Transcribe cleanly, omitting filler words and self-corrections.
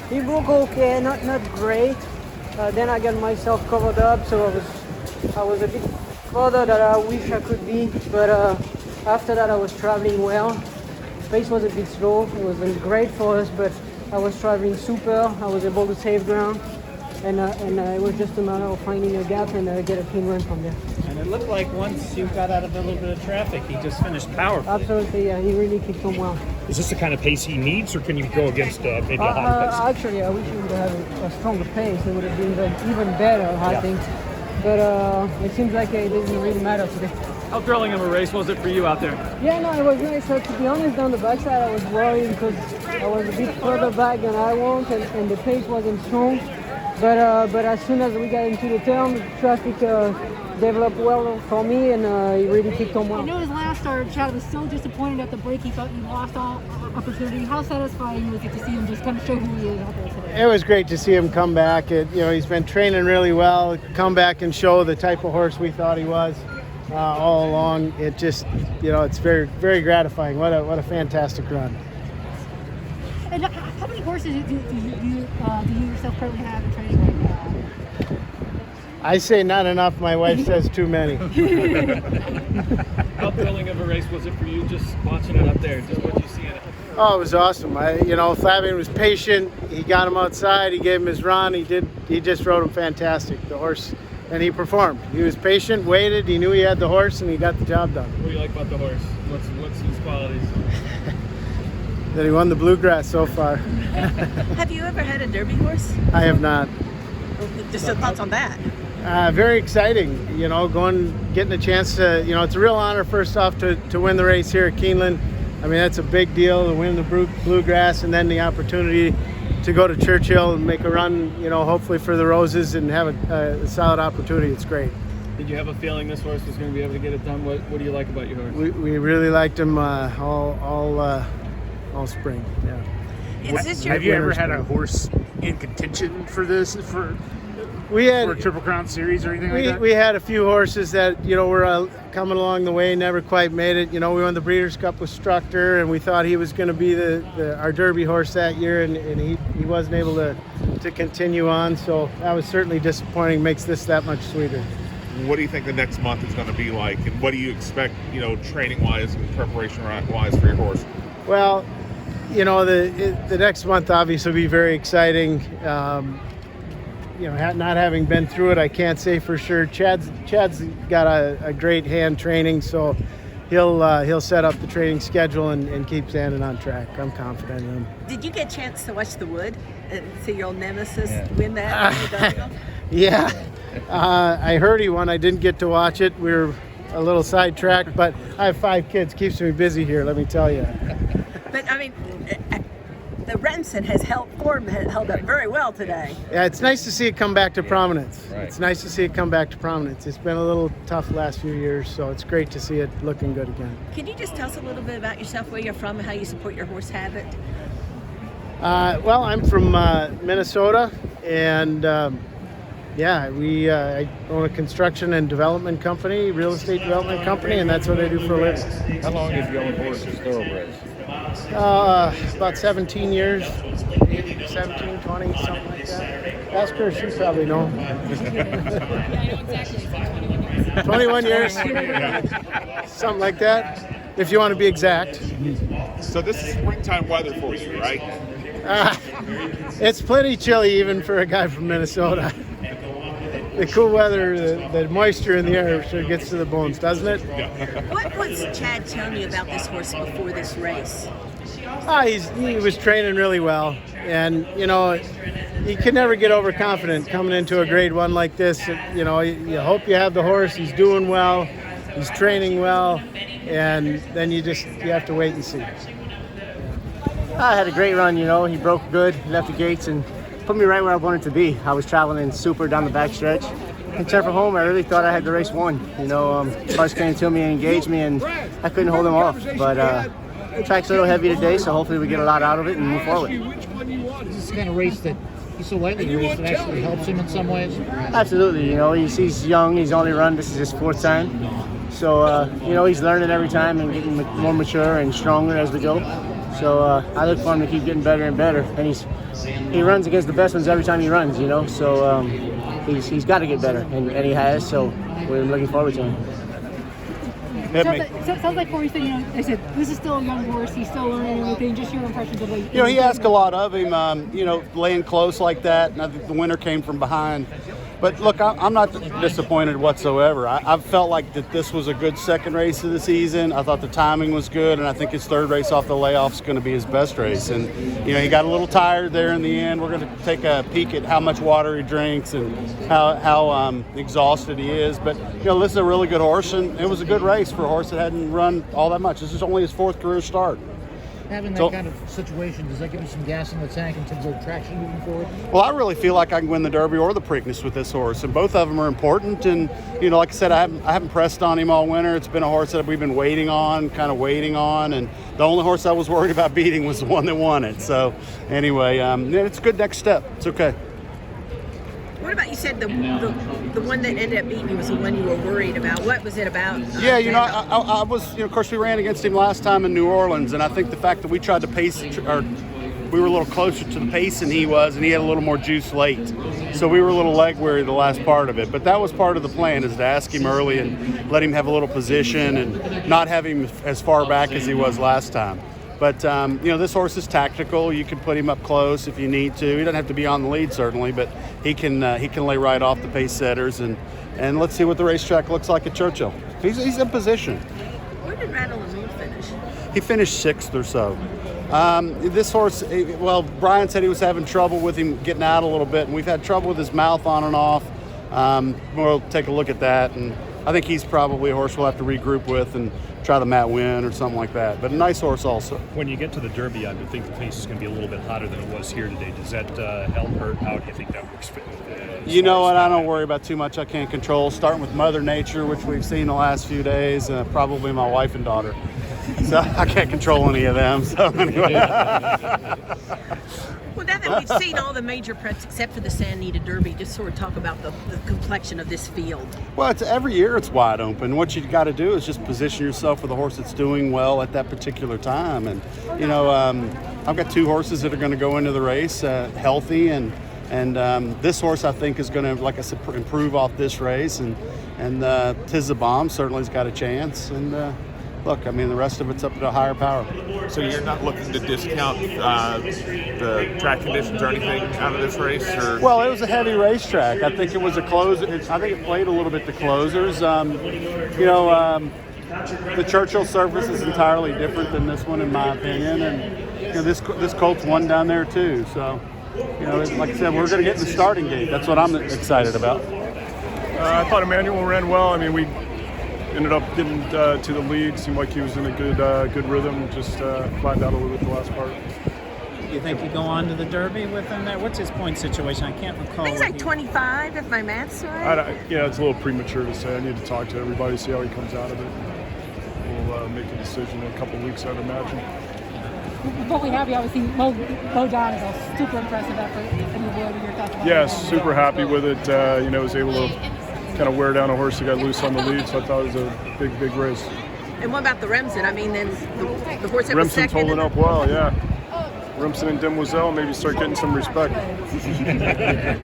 He broke okay, not great. Then I got myself covered up, so I was a bit further than I wish I could be. But after that, I was traveling well. Pace was a bit slow. It wasn't great for us, but I was traveling super. I was able to save ground, and it was just a matter of finding a gap and get a clean run from there. And it looked like once you got out of a little bit of traffic, he just finished powerfully. Absolutely, yeah. He really kicked on well. Is this the kind of pace he needs, or can you go against maybe a hot pace? Actually, I wish he would have a stronger pace. It would have been even better, I think. But it seems like it doesn't really matter today. How thrilling of a race was it for you out there? Yeah, no, it was nice. To be honest, down the backside, I was worried because I was a bit further back than I want, and the pace wasn't strong. But as soon as we got into the turn, the traffic developed well for me, and he really kicked on well. I know his last start, Chad was so disappointed at the break. He thought he lost all opportunity. How satisfying was it to see him just kind of show who he is out there today? It was great to see him come back. He's been training really well, come back and show the type of horse we thought he was all along. It just, it's very, very gratifying. What a fantastic run. And how many horses do you yourself currently have in training right now? I say not enough. My wife says too many. How thrilling of a race was it for you just watching it up there? Just what you see in it? Oh, it was awesome. Flavien was patient. He got him outside. He gave him his run. He just rode him fantastic. The horse, and he performed. He was patient, waited. He knew he had the horse, and he got the job done. What do you like about the horse? What's his qualities? That he won the bluegrass so far. Have you ever had a Derby horse? I have not. Just your thoughts on that? Very exciting, getting a chance to, it's a real honor first off to win the race here at Keeneland. I mean, that's a big deal to win the bluegrass, and then the opportunity to go to Churchill and make a run, hopefully for the Roses and have a solid opportunity. It's great. Did you have a feeling this horse was going to be able to get it done? What do you like about your horse? We really liked him all spring. Yeah. Have you ever had a horse in contention for this for a Triple Crown Series or anything like that? We had a few horses that were coming along the way, never quite made it. We won the Breeders' Cup with Structor, and we thought he was going to be our Derby horse that year, and he wasn't able to continue on. So that was certainly disappointing. Makes this that much sweeter. What do you think the next month is going to be like, and what do you expect, training-wise and preparation-wise for your horse? Well, the next month obviously will be very exciting. Not having been through it, I can't say for sure. Chad's got a great hand training, so he'll set up the training schedule and keep Zandon on track. I'm confident in him. Did you get a chance to watch the Wood and see your old nemesis win that? Yeah, I heard he won. I didn't get to watch it. We were a little sidetracked, but I have 5 kids. Keeps me busy here, let me tell you. But I mean, the Remsen has held up very well today. Yeah, it's nice to see it come back to prominence. Right. It's nice to see it come back to prominence. It's been a little tough the last few years, so it's great to see it looking good again. Can you just tell us a little bit about yourself, where you're from, and how you support your horse habit? Well, I'm from Minnesota, and I own a construction and development company, real estate development company, and that's what I do for a living. How long have you owned horses, thoroughbreds? About 17 years, 17, 20, something like that. Ask her, she probably know. 21 years, something like that, if you want to be exact. So this is springtime weather for you, right? It's plenty chilly even for a guy from Minnesota. The cool weather, the moisture in the air sure gets to the bones, doesn't it? Yeah. What was Chad telling you about this horse before this race? He was training really well, and you can never get overconfident coming into a grade 1 like this. You hope you have the horse. He's doing well, he's training well, and then you have to wait and see. I had a great run. He broke good, left the gates, and put me right where I wanted to be. I was traveling super down the backstretch. And turn for home, I really thought I had the race won. Cars came to me and engaged me, and I couldn't hold them off. But track's a little heavy today, so hopefully we get a lot out of it and move forward. Is this the kind of race that he's so lightly raced that actually helps him in some ways? Absolutely. He's young. He's only run. This is his 4th time. So, he's learning every time and getting more mature and stronger as we go. So I look for him to keep getting better and better. And he runs against the best ones every time he runs, you know. So he's got to get better, and he has. So we're looking forward to him. Sounds like Corey said, you know, they said this is still a young horse. He's still learning everything. Just your impressions of You know, he asked a lot of him. You know, laying close like that, and I think the winner came from behind. But look, I'm not disappointed whatsoever. I felt like that this was a good second race of the season. I thought the timing was good, and I think his third race off the layoff is going to be his best race. And you know, he got a little tired there in the end. We're going to take a peek at how much water he drinks and how exhausted he is. But you know, this is a really good horse, and it was a good race for a horse that hadn't run all that much. This is only his 4th career start. Having that kind of situation, does that give you some gas in the tank in terms of traction moving forward? Well, I really feel like I can win the Derby or the Preakness with this horse, and both of them are important. And you know, like I said, I haven't pressed on him all winter. It's been a horse that we've been waiting on, and the only horse I was worried about beating was the one that won it. So anyway, it's a good next step. It's okay. What about, you said the one that ended up beating you was the one you were worried about. What was it about? Yeah, you know, I was, you know, of course we ran against him last time in New Orleans, and I think the fact that we tried to pace, or we were a little closer to the pace than he was, and he had a little more juice late. So we were a little leg weary the last part of it. But that was part of the plan, is to ask him early and let him have a little position and not have him as far back as he was last time. But, you know, this horse is tactical. You can put him up close if you need to. He doesn't have to be on the lead, certainly, but he can lay right off the pace setters. And let's see what the racetrack looks like at Churchill. He's in position. Where did Rattle and Moon finish? He finished 6th or so. This horse, well, Brian said he was having trouble with him getting out a little bit, and we've had trouble with his mouth on and off. We'll take a look at that, and I think he's probably a horse we'll have to regroup with and try the Matt win or something like that. But a nice horse also. When you get to the Derby, I would think the pace is going to be a little bit hotter than it was here today. Does that help, hurt? How do you think that works? You know what? I don't worry about too much I can't control. Starting with Mother Nature, which we've seen the last few days, probably my wife and daughter. So I can't control any of them. So anyway. Well, now that we've seen all the major preps except for the San Anita Derby, just sort of talk about the complexion of this field. Well, every year it's wide open. What you got to do is just position yourself with a horse that's doing well at that particular time. And you know, I've got 2 horses that are going to go into the race healthy, and this horse I think is going to, like I said, improve off this race. And Tiz the Bomb certainly has got a chance. And look, I mean, the rest of it's up to a higher power. So you're not looking to discount the track conditions or anything out of this race? Or? Well, it was a heavy racetrack. I think it was a closer. I think it played a little bit to closers. You know, the Churchill surface is entirely different than this one, in my opinion. And you know, this colt's won down there too. So, you know, like I said, we're going to get in the starting gate. That's what I'm excited about. I thought Emmanuel ran well. I mean, we ended up getting to the lead. Seemed like he was in a good rhythm. Just flattened out a little bit the last part. You think you go on to the Derby with him there? What's his point situation? I can't recall. I think it's like 25, if my math's right. Yeah, it's a little premature to say. I need to talk to everybody, see how he comes out of it. We'll make a decision in a couple of weeks, I'd imagine. Before we have you, obviously, Mo Donegal, super impressive effort. Any word of your thoughts about Yes, super happy with it. You know, was able to kind of wear down a horse that got loose on the lead, so I thought it was a big race. And what about the Remsen? I mean, then the horse that was Remsen's second. holding up well, yeah. Remsen and Demoiselle maybe start getting some respect.